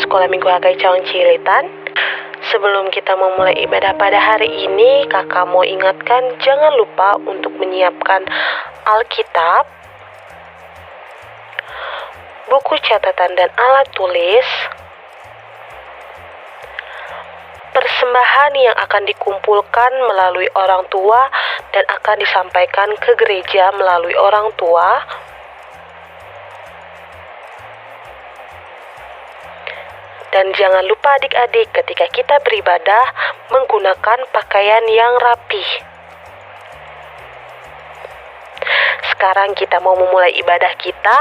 Sekolah Minggu HKI Cawang Cilitan. Sebelum kita memulai ibadah pada hari ini, kakak mau ingatkan jangan lupa untuk menyiapkan Alkitab, buku catatan dan alat tulis, persembahan yang akan dikumpulkan melalui orang tua dan akan disampaikan ke gereja melalui orang tua, dan jangan lupa adik-adik ketika kita beribadah menggunakan pakaian yang rapih. Sekarang kita mau memulai ibadah kita.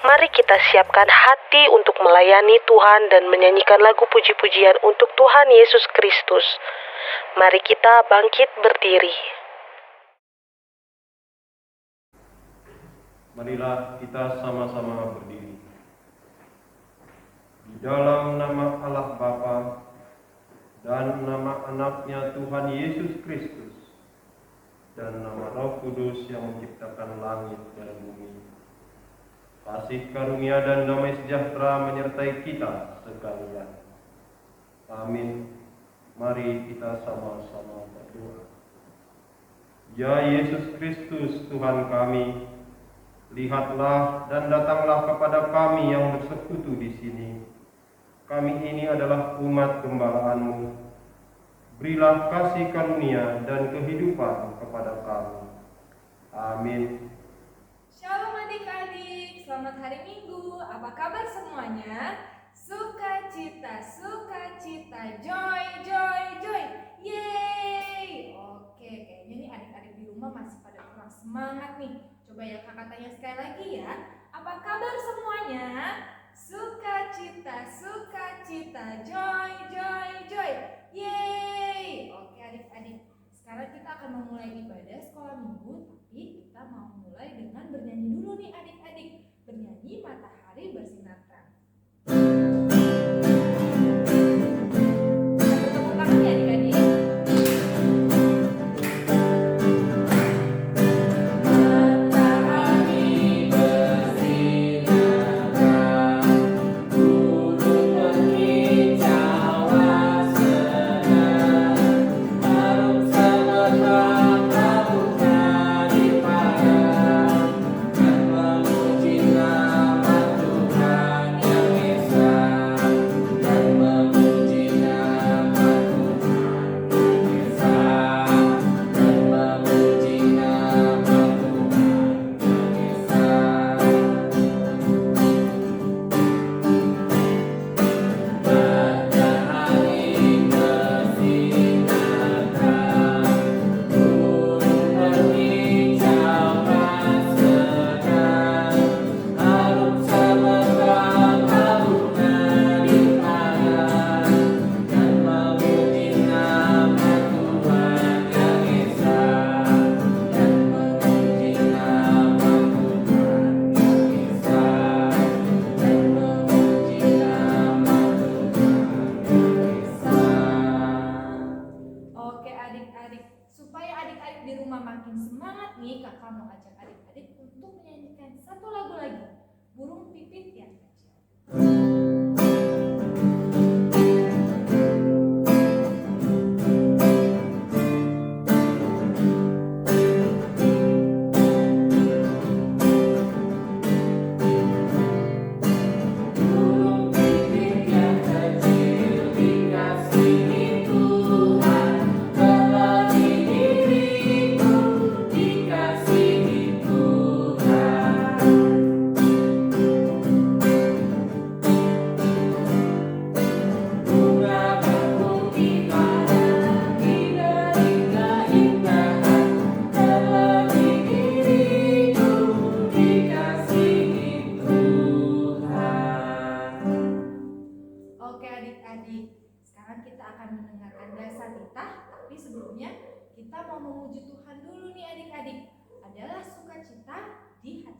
Mari kita siapkan hati untuk melayani Tuhan dan menyanyikan lagu puji-pujian untuk Tuhan Yesus Kristus. Mari kita bangkit berdiri. Marilah kita sama-sama berdiri. Di dalam nama Allah Bapa dan nama anaknya Tuhan Yesus Kristus dan nama Roh Kudus yang menciptakan langit dan bumi, kasih karunia dan damai sejahtera menyertai kita sekalian. Amin. Mari kita sama-sama berdoa. Ya Yesus Kristus Tuhan kami, lihatlah dan datanglah kepada kami yang bersekutu di sini. Kami ini adalah umat gembala-Mu. Berilah kasih karunia dan kehidupan kepada kami. Amin. Shalom adik-adik, selamat hari Minggu. Apa kabar semuanya? Sukacita, sukacita, joy, joy, joy. Yeay. Oke, kayaknya nih adik-adik di rumah masih pada kurang semangat nih. Coba ya kakak tanya sekali lagi ya. Apa kabar semuanya? Sukacita, sukacita, joy, joy, joy. Yeay. Oke adik-adik, sekarang kita akan memulai ibadah sekolah minggu. Tapi kita mau mulai dengan bernyanyi dulu nih adik-adik. Bernyanyi Matahari Bersinar Terang. Tepuk tangan ya adik-adik. Supaya adik-adik di rumah makin semangat nih, kakak mau ajak adik-adik untuk menyanyikan satu lagu lagi, Burung Pipit yang Kecil. Kita mau memuji Tuhan dulu nih adik-adik. Adalah sukacita di hati.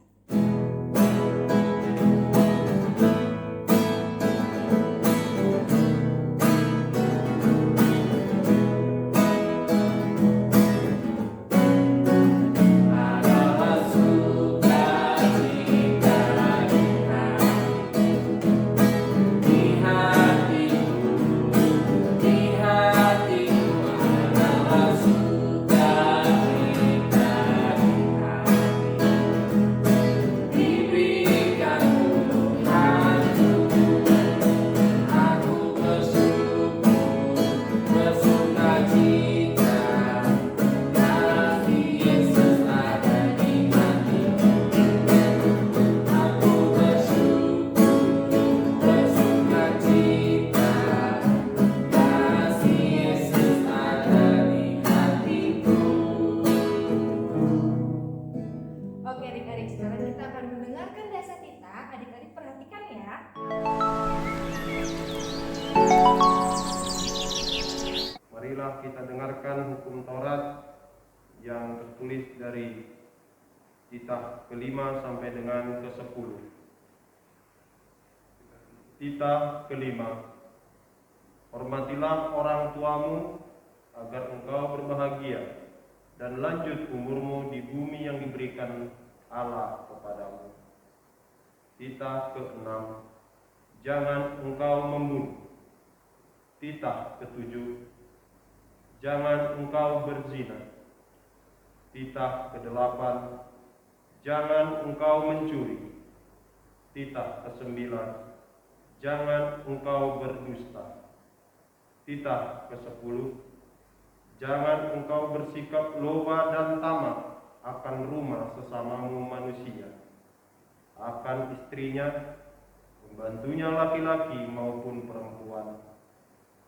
Di hati marilah kita dengarkan hukum Taurat yang tertulis dari titah ke-5 sampai dengan ke-10. Titah ke-5. Hormatilah orang tuamu agar engkau berbahagia dan lanjut umurmu di bumi yang diberikan Allah kepadamu. Titah ke-6. Jangan engkau membunuh. Titah ke-7. Jangan engkau berzina. Titah ke-8. Jangan engkau mencuri. Titah ke-9. Jangan engkau berdusta. Titah ke-10. Jangan engkau bersikap loba dan tamak akan rumah sesamamu manusia, akan istrinya, pembantunya laki-laki maupun perempuan,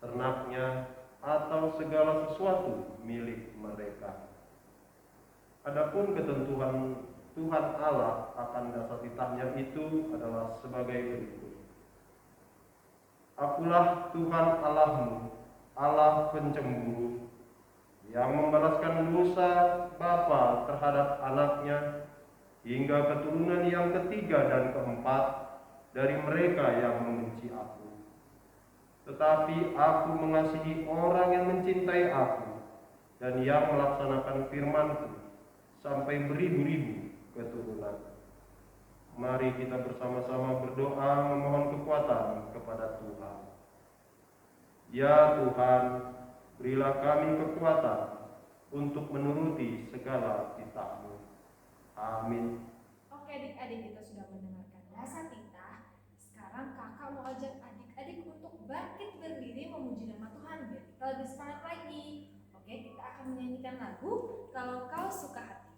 ternaknya, atau segala sesuatu milik mereka. Adapun ketentuan Tuhan Allah akan dasar titahnya itu adalah sebagai berikut. Akulah Tuhan Allahmu, Allah pencemburu, yang membalaskan dosa bapa terhadap anaknya hingga keturunan yang ketiga dan keempat dari mereka yang membenci aku. Tetapi aku mengasihi orang yang mencintai aku dan yang melaksanakan firman-Ku sampai beribu-ribu keturunan. Mari kita bersama-sama berdoa memohon kekuatan kepada Tuhan. Ya Tuhan, berilah kami kekuatan untuk menuruti segala titah-Mu. Amin. Oke adik-adik, kita sudah mendengarkan dasar titah. Sekarang kakak mau ajak adik-adik untuk bangkit berdiri memuji nama Tuhan biar kita lebih semangat lagi. Oke, kita akan menyanyikan lagu Kalau Kau Suka Hati.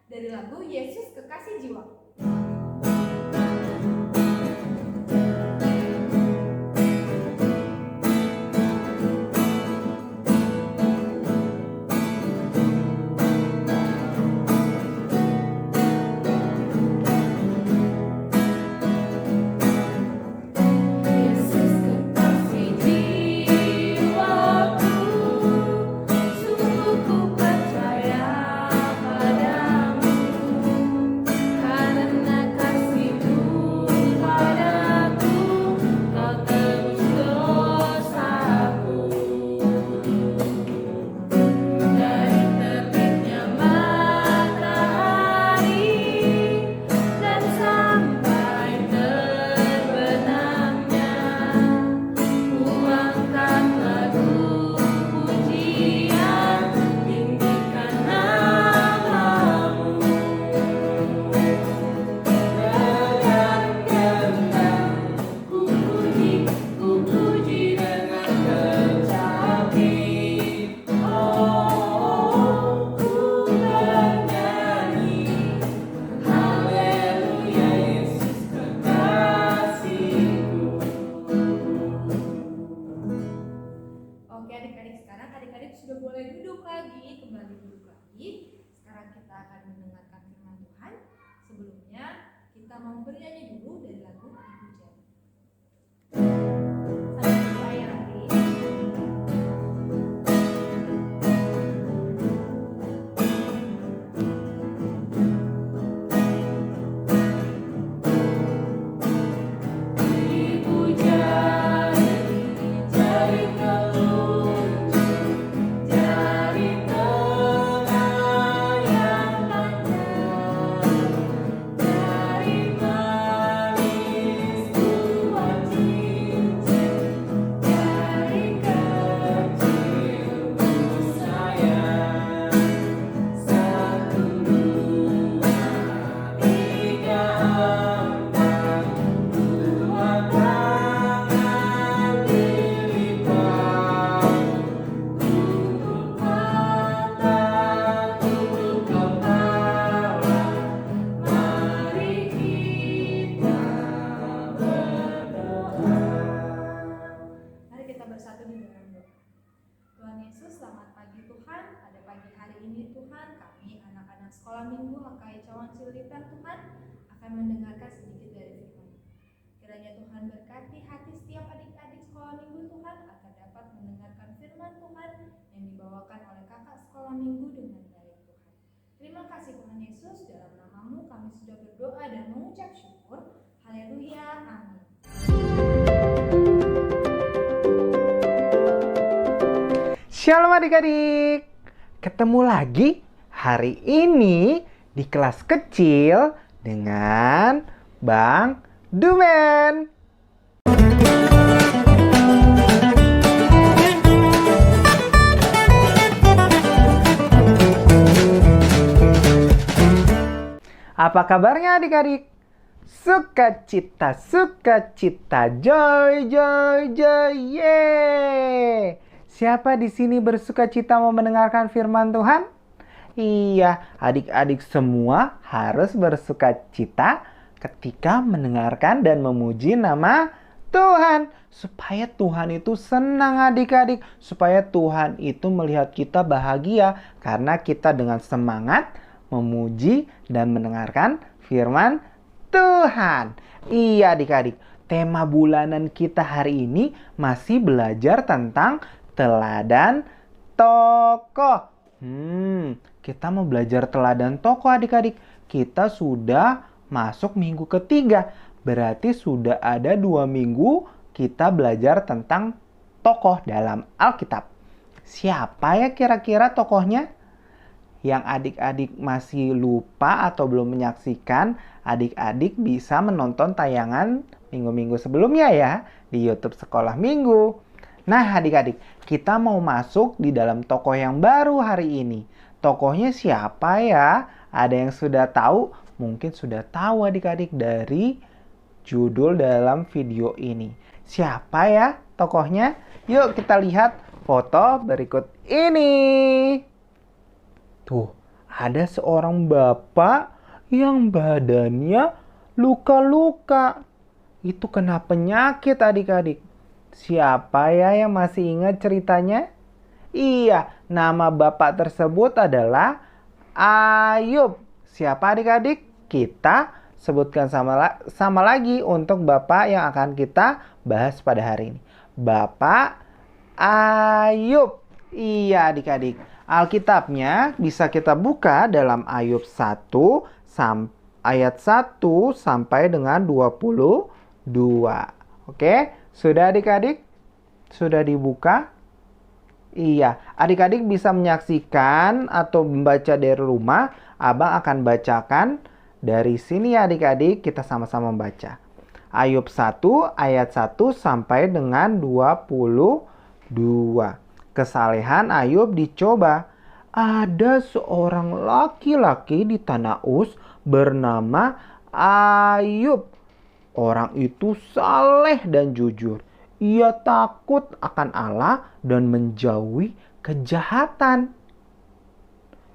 Dari lagu Yesus Kekasih Jiwa. Sudah boleh duduk lagi, kembali duduk lagi. Sekarang kita akan mendengarkan firman Tuhan. Sebelumnya kita mau bernyanyi dulu dari lagu Ibu Jani. Sampai jumpa ya nanti. Ibu Jani Tuhan Yesus, selamat pagi Tuhan. Pada pagi hari ini Tuhan, kami anak-anak sekolah minggu HKI Cawan Cililitan Tuhan akan mendengarkan sedikit dari firman. Kiranya Tuhan berkati hati setiap adik-adik sekolah minggu Tuhan agar dapat mendengarkan firman Tuhan yang dibawakan oleh kakak sekolah minggu dengan baik Tuhan. Terima kasih Tuhan Yesus, dalam nama-Mu kami sudah berdoa dan mengucap syukur. Haleluya, amin. Shalom adik-adik, ketemu lagi hari ini di kelas kecil dengan Bang Dumen. Apa kabarnya adik-adik? Sukacita, sukacita, joy, joy, joy, yeay! Siapa di sini bersukacita mau mendengarkan firman Tuhan? Iya, adik-adik semua harus bersukacita ketika mendengarkan dan memuji nama Tuhan. Supaya Tuhan itu senang adik-adik. Supaya Tuhan itu melihat kita bahagia. Karena kita dengan semangat memuji dan mendengarkan firman Tuhan. Iya adik-adik, tema bulanan kita hari ini masih belajar tentang teladan tokoh. Kita mau belajar teladan tokoh adik-adik. Kita sudah masuk minggu ketiga. Berarti sudah ada 2 minggu kita belajar tentang tokoh dalam Alkitab. Siapa ya kira-kira tokohnya? Yang adik-adik masih lupa atau belum menyaksikan, adik-adik bisa menonton tayangan minggu-minggu sebelumnya ya di YouTube Sekolah Minggu. Nah adik-adik, kita mau masuk di dalam tokoh yang baru hari ini. Tokohnya siapa ya? Ada yang sudah tahu? Mungkin sudah tahu adik-adik dari judul dalam video ini. Siapa ya tokohnya? Yuk kita lihat foto berikut ini. Tuh, ada seorang bapak yang badannya luka-luka. Itu kena penyakit adik-adik. Siapa ya yang masih ingat ceritanya? Iya, nama bapak tersebut adalah Ayub. Siapa adik-adik? Kita sebutkan sama lagi untuk bapak yang akan kita bahas pada hari ini. Bapak Ayub. Iya adik-adik. Alkitabnya bisa kita buka dalam Ayub 1 ayat 1 sampai dengan 22. Oke? Sudah adik-adik? Sudah dibuka? Iya, adik-adik bisa menyaksikan atau membaca dari rumah. Abang akan bacakan dari sini ya adik-adik, kita sama-sama membaca. Ayub 1 ayat 1 sampai dengan 22. Kesalehan Ayub dicoba. Ada seorang laki-laki di tanah Uz bernama Ayub. Orang itu saleh dan jujur. Ia takut akan Allah dan menjauhi kejahatan.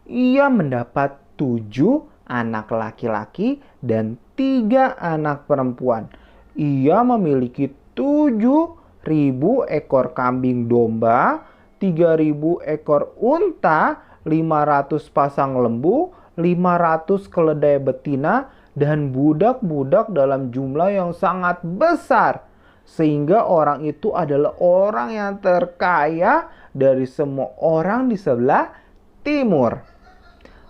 Ia mendapat 7 anak laki-laki dan 3 anak perempuan. Ia memiliki 7.000 ekor kambing domba, 3.000 ekor unta, 500 pasang lembu, 500 keledai betina, dan budak-budak dalam jumlah yang sangat besar. Sehingga orang itu adalah orang yang terkaya dari semua orang di sebelah timur.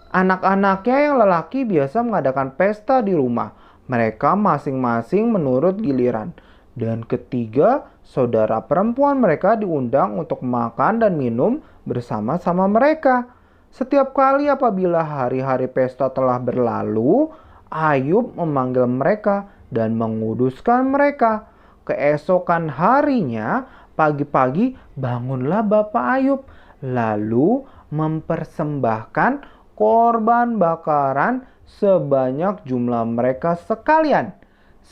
Anak-anaknya yang lelaki biasa mengadakan pesta di rumah. Mereka masing-masing menurut giliran. Dan ketiga, saudara perempuan mereka diundang untuk makan dan minum bersama-sama mereka. Setiap kali apabila hari-hari pesta telah berlalu, Ayub memanggil mereka dan menguduskan mereka. Keesokan harinya, pagi-pagi bangunlah Bapak Ayub, lalu mempersembahkan korban bakaran sebanyak jumlah mereka sekalian.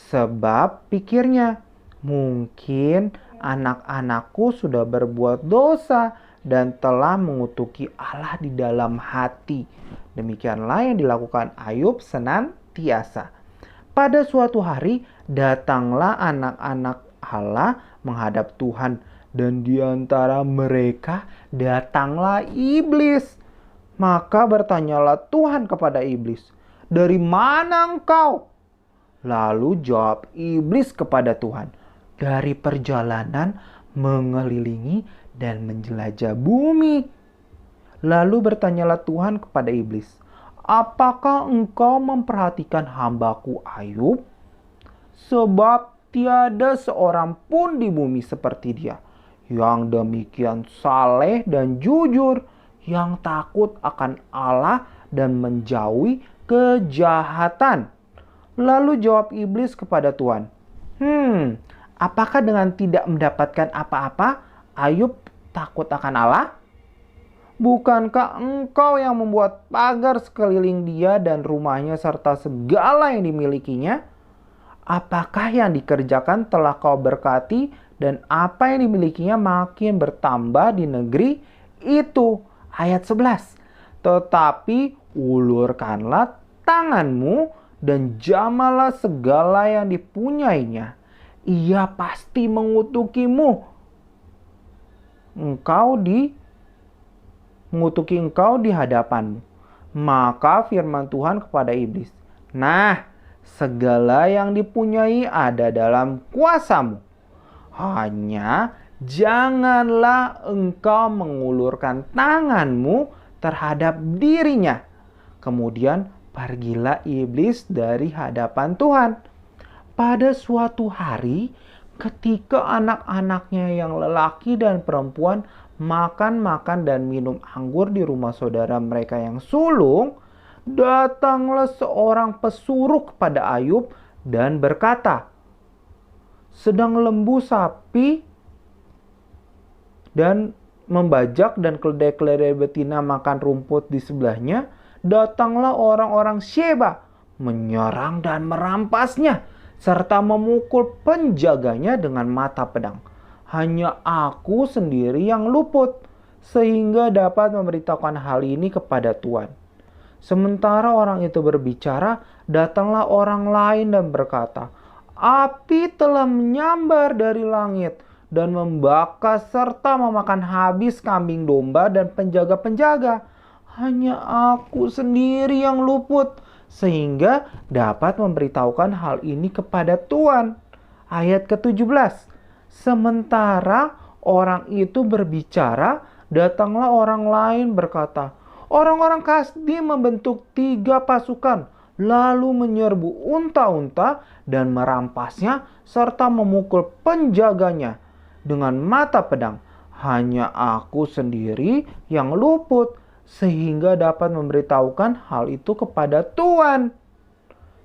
Sebab pikirnya, mungkin anak-anakku sudah berbuat dosa dan telah mengutuki Allah di dalam hati. Demikianlah yang dilakukan Ayub senantiasa. Pada suatu hari datanglah anak-anak Allah menghadap Tuhan. Dan di antara mereka datanglah iblis. Maka bertanyalah Tuhan kepada iblis, "Dari mana engkau?" Lalu jawab iblis kepada Tuhan, "Dari perjalanan mengelilingi dan menjelajah bumi." Lalu bertanyalah Tuhan kepada iblis, "Apakah engkau memperhatikan hambaku Ayub? Sebab tiada seorang pun di bumi seperti dia, yang demikian saleh dan jujur, yang takut akan Allah dan menjauhi kejahatan." Lalu jawab iblis kepada Tuhan, apakah dengan tidak mendapatkan apa-apa, Ayub takut akan Allah? Bukankah engkau yang membuat pagar sekeliling dia dan rumahnya serta segala yang dimilikinya? Apakah yang dikerjakan telah kau berkati dan apa yang dimilikinya makin bertambah di negeri itu? Ayat 11. Tetapi ulurkanlah tanganmu dan jamalah segala yang dipunyainya. Ia pasti mengutukimu. Mengutuki engkau di hadapanmu. Maka firman Tuhan kepada iblis, "Nah, segala yang dipunyai ada dalam kuasamu. Hanya janganlah engkau mengulurkan tanganmu terhadap dirinya." Kemudian pergilah iblis dari hadapan Tuhan. Pada suatu hari, ketika anak-anaknya yang lelaki dan perempuan makan dan minum anggur di rumah saudara mereka yang sulung, datanglah seorang pesuruh kepada Ayub dan berkata, sedang lembu sapi dan membajak dan keledai-keledai betina makan rumput di sebelahnya, datanglah orang-orang Sheba menyerang dan merampasnya serta memukul penjaganya dengan mata pedang. Hanya aku sendiri yang luput, sehingga dapat memberitahukan hal ini kepada Tuhan. Sementara orang itu berbicara, datanglah orang lain dan berkata, "Api telah menyambar dari langit dan membakar serta memakan habis kambing domba dan penjaga-penjaga. Hanya aku sendiri yang luput, sehingga dapat memberitahukan hal ini kepada Tuhan." Ayat ke-17. Sementara orang itu berbicara, datanglah orang lain berkata, "Orang-orang Kasdi membentuk 3 pasukan, lalu menyerbu unta-unta dan merampasnya serta memukul penjaganya dengan mata pedang. Hanya aku sendiri yang luput, sehingga dapat memberitahukan hal itu kepada Tuhan."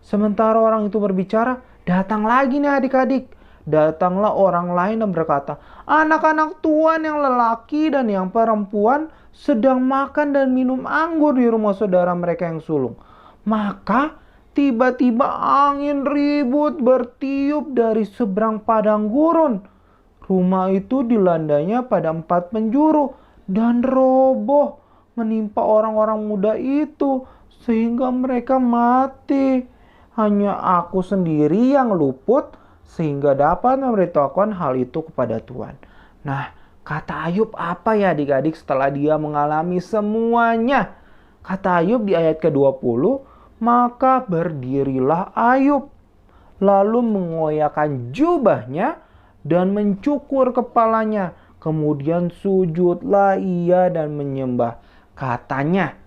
Sementara orang itu berbicara, datang lagi nih adik-adik. Datanglah orang lain dan berkata, "Anak-anak Tuhan yang lelaki dan yang perempuan sedang makan dan minum anggur di rumah saudara mereka yang sulung." Maka tiba-tiba angin ribut bertiup dari seberang padang gurun. Rumah itu dilandanya pada 4 penjuru dan roboh menimpa orang-orang muda itu sehingga mereka mati. Hanya aku sendiri yang luput, sehingga dapat memberitahukan hal itu kepada Tuhan. Nah, kata Ayub apa ya adik-adik setelah dia mengalami semuanya? Kata Ayub di ayat ke-20, maka berdirilah Ayub, lalu mengoyakkan jubahnya dan mencukur kepalanya. Kemudian sujudlah ia dan menyembah. Katanya,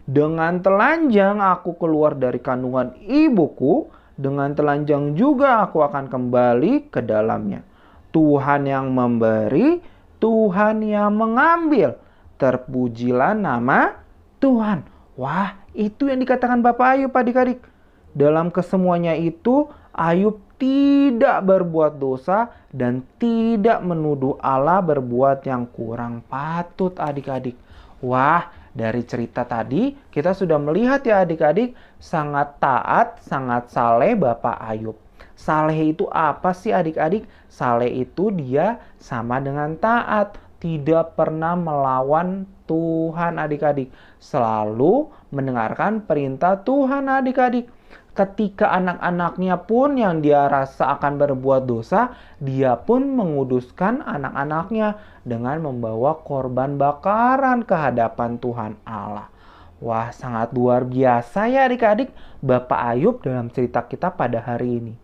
"Dengan telanjang aku keluar dari kandungan ibuku, dengan telanjang juga aku akan kembali ke dalamnya. Tuhan yang memberi, Tuhan yang mengambil. Terpujilah nama Tuhan." Wah, itu yang dikatakan Bapak Ayub adik-adik. Dalam kesemuanya itu, Ayub tidak berbuat dosa dan tidak menuduh Allah berbuat yang kurang patut adik-adik. Wah, dari cerita tadi kita sudah melihat ya adik-adik, sangat taat, sangat saleh Bapak Ayub. Saleh itu apa sih adik-adik? Saleh itu dia sama dengan taat, tidak pernah melawan Tuhan adik-adik. Selalu mendengarkan perintah Tuhan adik-adik. Ketika anak-anaknya pun yang dia rasa akan berbuat dosa, dia pun menguduskan anak-anaknya dengan membawa korban bakaran ke hadapan Tuhan Allah. Wah, sangat luar biasa ya adik-adik Bapak Ayub dalam cerita kita pada hari ini.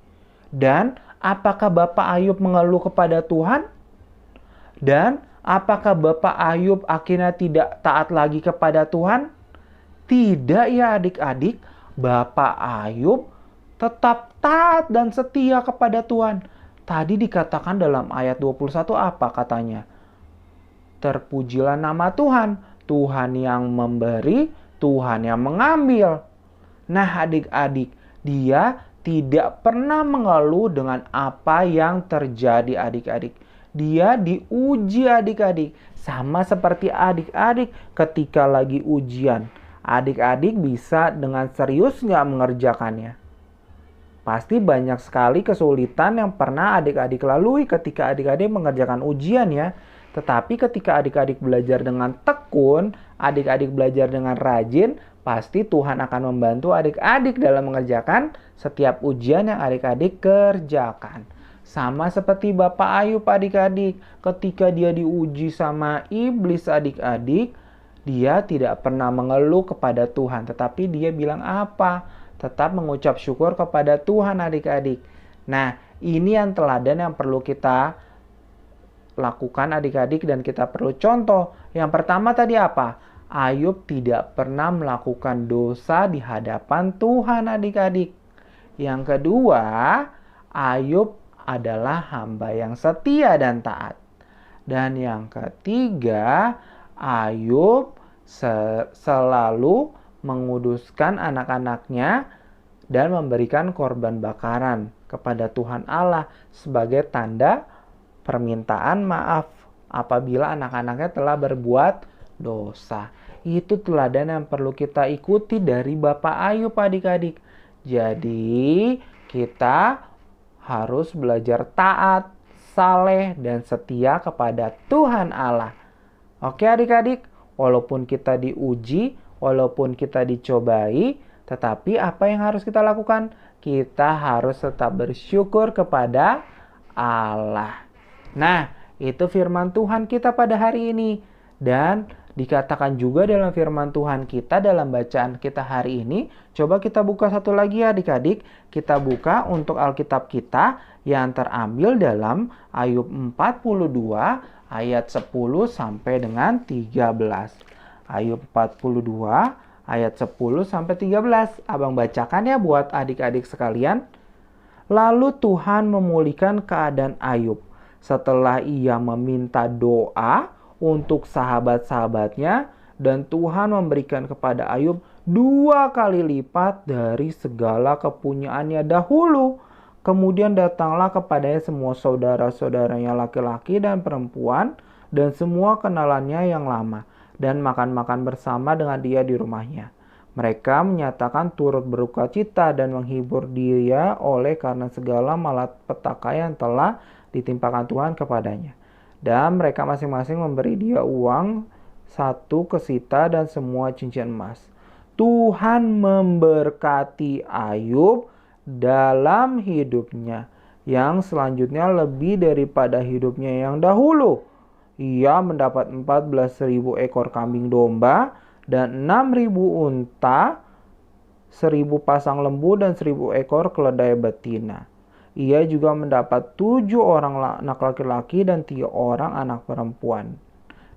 Dan apakah Bapak Ayub mengeluh kepada Tuhan? Dan apakah Bapak Ayub akhirnya tidak taat lagi kepada Tuhan? Tidak ya adik-adik, Bapak Ayub tetap taat dan setia kepada Tuhan. Tadi dikatakan dalam ayat 21 apa katanya? Terpujilah nama Tuhan, Tuhan yang memberi, Tuhan yang mengambil. Nah adik-adik, dia tidak pernah mengeluh dengan apa yang terjadi adik-adik. Dia diuji adik-adik. Sama seperti adik-adik ketika lagi ujian. Adik-adik bisa dengan serius nggak mengerjakannya? Pasti banyak sekali kesulitan yang pernah adik-adik lalui ketika adik-adik mengerjakan ujian ya. Tetapi ketika adik-adik belajar dengan tekun, adik-adik belajar dengan rajin, pasti Tuhan akan membantu adik-adik dalam mengerjakan setiap ujian yang adik-adik kerjakan. Sama seperti Bapak Ayub adik-adik, ketika dia diuji sama iblis adik-adik, dia tidak pernah mengeluh kepada Tuhan, tetapi dia bilang apa? Tetap mengucap syukur kepada Tuhan adik-adik. Nah, ini yang teladan yang perlu kita lakukan adik-adik dan kita perlu contoh. Yang pertama tadi apa? Ayub tidak pernah melakukan dosa di hadapan Tuhan adik-adik. Yang kedua, Ayub adalah hamba yang setia dan taat. Dan yang ketiga, Ayub selalu menguduskan anak-anaknya dan memberikan korban bakaran kepada Tuhan Allah sebagai tanda permintaan maaf apabila anak-anaknya telah berbuat dosa. Itu teladan yang perlu kita ikuti dari Bapak Ayub adik-adik. Jadi kita harus belajar taat, saleh, dan setia kepada Tuhan Allah. Oke adik-adik, walaupun kita diuji, walaupun kita dicobai, tetapi apa yang harus kita lakukan? Kita harus tetap bersyukur kepada Allah. Nah, itu firman Tuhan kita pada hari ini. Dan dikatakan juga dalam firman Tuhan kita dalam bacaan kita hari ini. Coba kita buka satu lagi ya adik-adik. Kita buka untuk Alkitab kita yang terambil dalam Ayub 42 ayat 10 sampai dengan 13. Ayub 42 ayat 10 sampai 13. Abang bacakan ya buat adik-adik sekalian. Lalu Tuhan memulihkan keadaan Ayub setelah ia meminta doa untuk sahabat-sahabatnya, dan Tuhan memberikan kepada Ayub 2 kali lipat dari segala kepunyaannya dahulu. Kemudian datanglah kepadanya semua saudara-saudaranya laki-laki dan perempuan dan semua kenalannya yang lama, dan makan-makan bersama dengan dia di rumahnya. Mereka menyatakan turut berduka cita dan menghibur dia oleh karena segala malapetaka yang telah ditimpakan Tuhan kepadanya. Dan mereka masing-masing memberi dia uang 1 kesita dan semua cincin emas. Tuhan memberkati Ayub dalam hidupnya, yang selanjutnya lebih daripada hidupnya yang dahulu. Ia mendapat 14.000 ekor kambing domba dan 6.000 unta, 1.000 pasang lembu dan 1.000 ekor keledai betina. Ia juga mendapat 7 orang anak laki-laki dan 3 orang anak perempuan.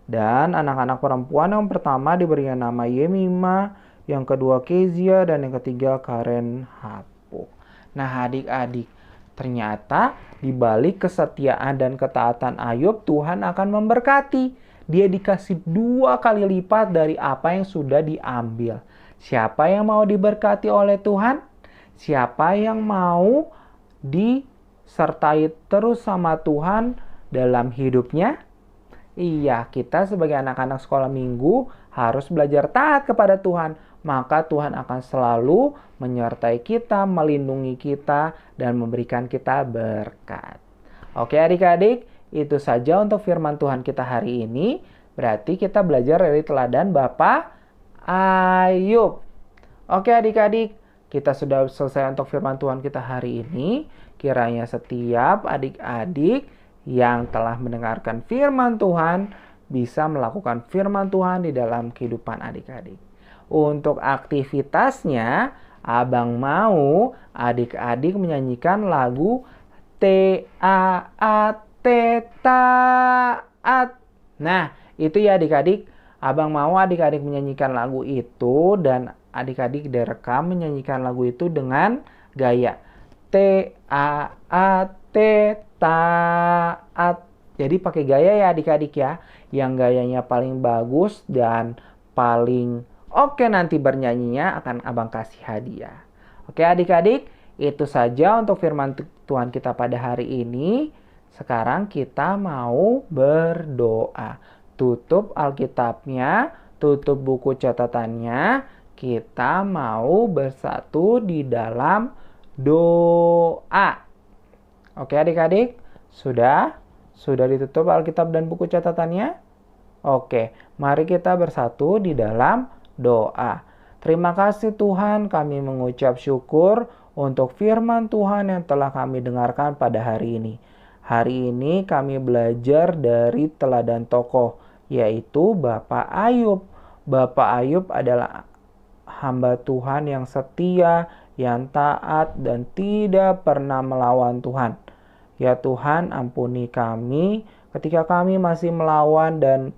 Dan anak-anak perempuan yang pertama diberikan nama Yemima, yang kedua Kezia, dan yang ketiga Karen Hapuk. Nah adik-adik, ternyata di balik kesetiaan dan ketaatan Ayub, Tuhan akan memberkati. Dia dikasih 2 kali lipat dari apa yang sudah diambil. Siapa yang mau diberkati oleh Tuhan? Siapa yang mau disertai terus sama Tuhan dalam hidupnya? Iya, kita sebagai anak-anak sekolah minggu harus belajar taat kepada Tuhan. Maka Tuhan akan selalu menyertai kita, melindungi kita, dan memberikan kita berkat. Oke adik-adik, itu saja untuk firman Tuhan kita hari ini. Berarti kita belajar dari teladan Bapak Ayub. Oke adik-adik, kita sudah selesai untuk firman Tuhan kita hari ini. Kiranya setiap adik-adik yang telah mendengarkan firman Tuhan bisa melakukan firman Tuhan di dalam kehidupan adik-adik. Untuk aktivitasnya, Abang mau adik-adik menyanyikan lagu T-A-A-T taat. Nah, itu ya adik-adik. Abang mau adik-adik menyanyikan lagu itu dan adik-adik direkam menyanyikan lagu itu dengan gaya T-A-A-T taat. Jadi pakai gaya ya adik-adik ya. Yang gayanya paling bagus dan paling oke nanti bernyanyinya akan Abang kasih hadiah. Oke adik-adik, itu saja untuk firman Tuhan kita pada hari ini. Sekarang kita mau berdoa. Tutup Alkitabnya, tutup buku catatannya. Kita mau bersatu di dalam doa. Oke adik-adik, sudah ditutup Alkitab dan buku catatannya? Oke, mari kita bersatu di dalam doa. Terima kasih Tuhan, kami mengucap syukur untuk firman Tuhan yang telah kami dengarkan pada hari ini. Hari ini kami belajar dari teladan tokoh, yaitu Bapak Ayub. Bapak Ayub adalah hamba Tuhan yang setia, yang taat, dan tidak pernah melawan Tuhan. Ya Tuhan, ampuni kami ketika kami masih melawan dan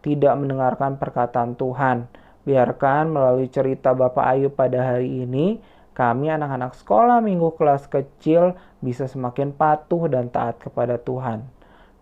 tidak mendengarkan perkataan Tuhan. Biarkan melalui cerita Bapak Ayub pada hari ini, kami anak-anak sekolah minggu kelas kecil bisa semakin patuh dan taat kepada Tuhan.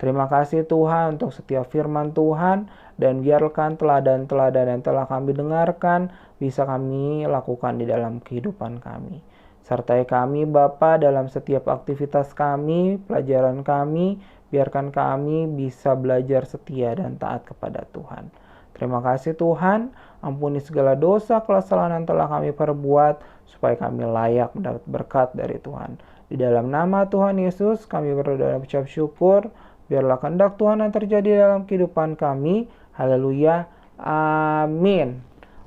Terima kasih Tuhan untuk setiap firman Tuhan dan biarkan teladan-teladan yang telah kami dengarkan bisa kami lakukan di dalam kehidupan kami. Sertai kami Bapa dalam setiap aktivitas kami, pelajaran kami, biarkan kami bisa belajar setia dan taat kepada Tuhan. Terima kasih Tuhan, ampuni segala dosa kesalahan yang telah kami perbuat, supaya kami layak mendapat berkat dari Tuhan. Di dalam nama Tuhan Yesus kami berdoa dan ucap syukur, biarlah kehendak Tuhan yang terjadi dalam kehidupan kami. Haleluya, amin.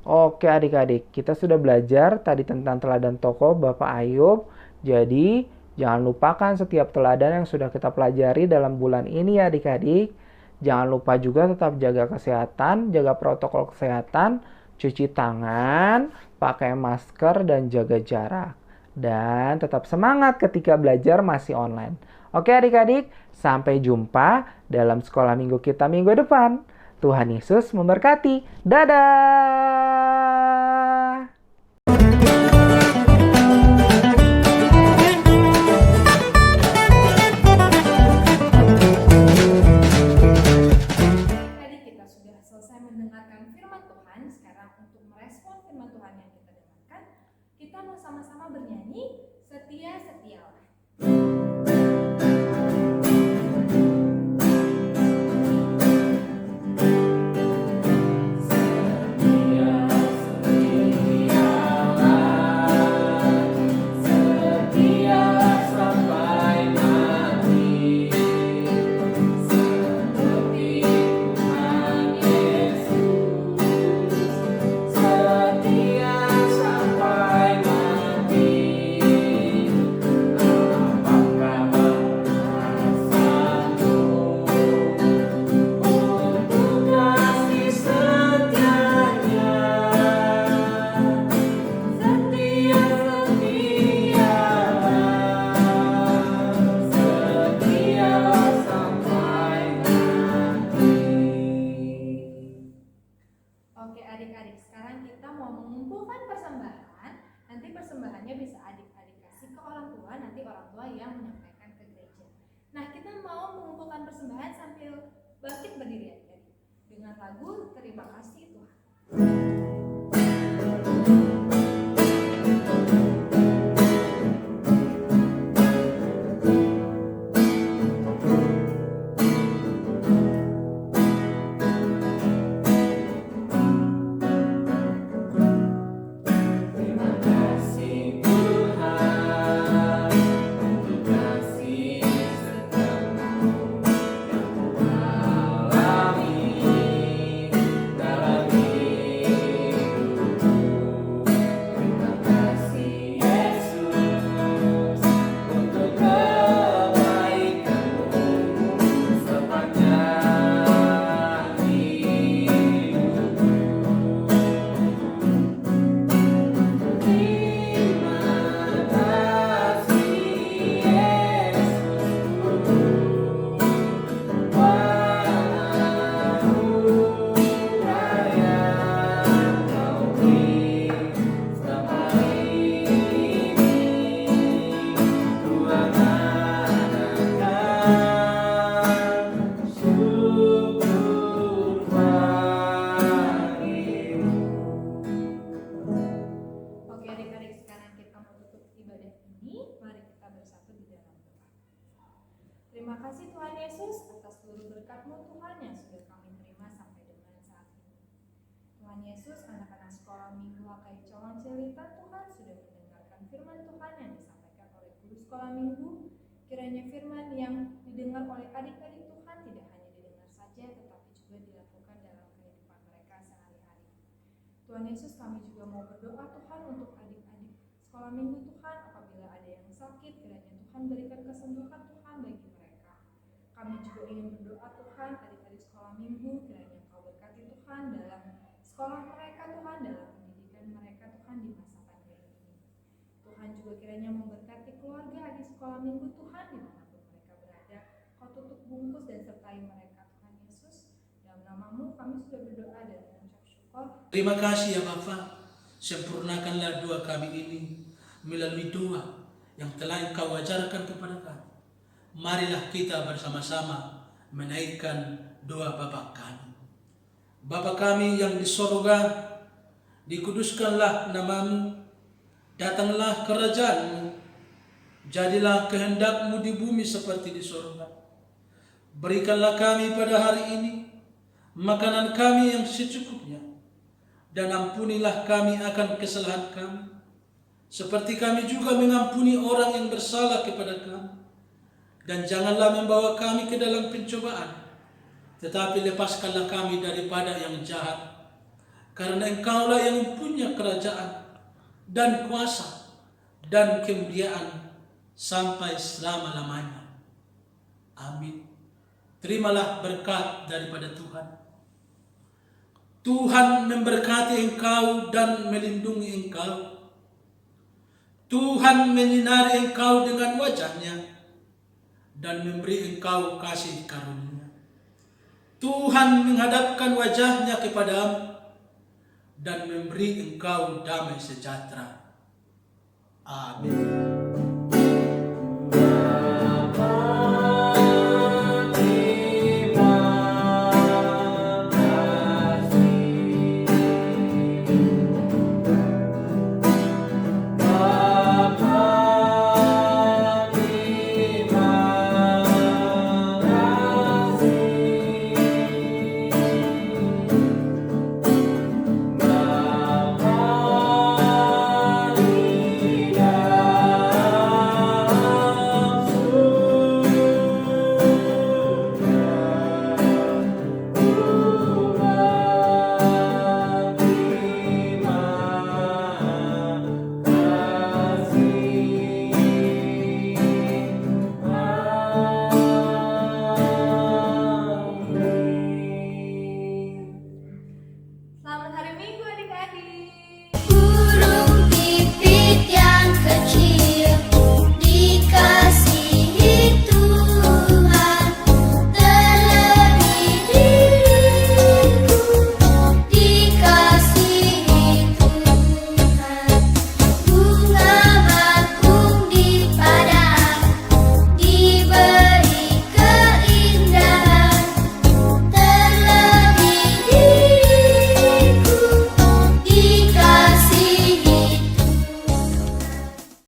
Oke adik-adik, kita sudah belajar tadi tentang teladan tokoh Bapak Ayub. Jadi jangan lupakan setiap teladan yang sudah kita pelajari dalam bulan ini ya adik-adik. Jangan lupa juga tetap jaga kesehatan, jaga protokol kesehatan, cuci tangan, pakai masker dan jaga jarak. Dan tetap semangat ketika belajar masih online. Oke adik-adik, sampai jumpa dalam sekolah minggu kita minggu depan. Tuhan Yesus memberkati. Dadah! Tadi kita sudah selesai mendengarkan firman Tuhan. Sekarang untuk merespon firman Tuhan yang kita dengarkan, kita mau sama-sama bernyanyi Setia-setialah. Oke adik-adik, sekarang kita mau mengumpulkan persembahan. Nanti persembahannya bisa adik-adik kasih ke orang tua, nanti orang tua yang menyampaikan ke gereja. Nah kita mau mengumpulkan persembahan sambil bangkit berdiri adik-adik dengan lagu Terima Kasih Tuhan. Dalam Terima kasih Tuhan Yesus atas seluruh berkat-Mu Tuhan yang sudah kami terima sampai dengan saat ini. Tuhan Yesus, anak-anak sekolah minggu HKI Cawang Celita Tuhan sudah mendengarkan firman Tuhan yang disampaikan oleh guru sekolah minggu. Kiranya firman yang didengar oleh adik-adik Tuhan tidak hanya didengar saja, tetapi juga dilakukan dalam kehidupan mereka sehari-hari. Tuhan Yesus, kami juga mau berdoa Tuhan untuk adik-adik sekolah minggu Tuhan. Apabila ada yang sakit, kiranya Tuhan berikan kesembuhan Tuhan bagi mereka. Kami juga ingin berdoa Tuhan, adik-adik sekolah minggu, kiranya Engkau berkati Tuhan dalam sekolah mereka Tuhan, dalam pendidikan mereka Tuhan di masa pandemi ini. Tuhan juga kiranya memberkati keluarga adik sekolah minggu Tuhan dimanapun mereka berada. Kau tutup bungkus dan sertai mereka Tuhan Yesus. Dalam nama-Mu kami sudah berdoa dan mengucap syukur. Terima kasih ya Bapa, sempurnakanlah doa kami ini melalui doa yang telah Engkau ajarkan kepada kami. Marilah kita bersama-sama menaikkan doa Bapa kami. Bapa kami yang di sorga, dikuduskanlah nama-Mu, datanglah kerajaan-Mu, jadilah kehendak-Mu di bumi seperti di sorga. Berikanlah kami pada hari ini makanan kami yang secukupnya, dan ampunilah kami akan kesalahan kami, seperti kami juga mengampuni orang yang bersalah kepada kami. Dan janganlah membawa kami ke dalam pencobaan, tetapi lepaskanlah kami daripada yang jahat. Karena Engkaulah yang punya kerajaan dan kuasa dan kemuliaan sampai selama-lamanya. Amin. Terimalah berkat daripada Tuhan. Tuhan memberkati engkau dan melindungi engkau. Tuhan menyinari engkau dengan wajah-Nya dan memberi engkau kasih karunia. Tuhan menghadapkan wajah-Nya kepadamu dan memberi engkau damai sejahtera. Amin.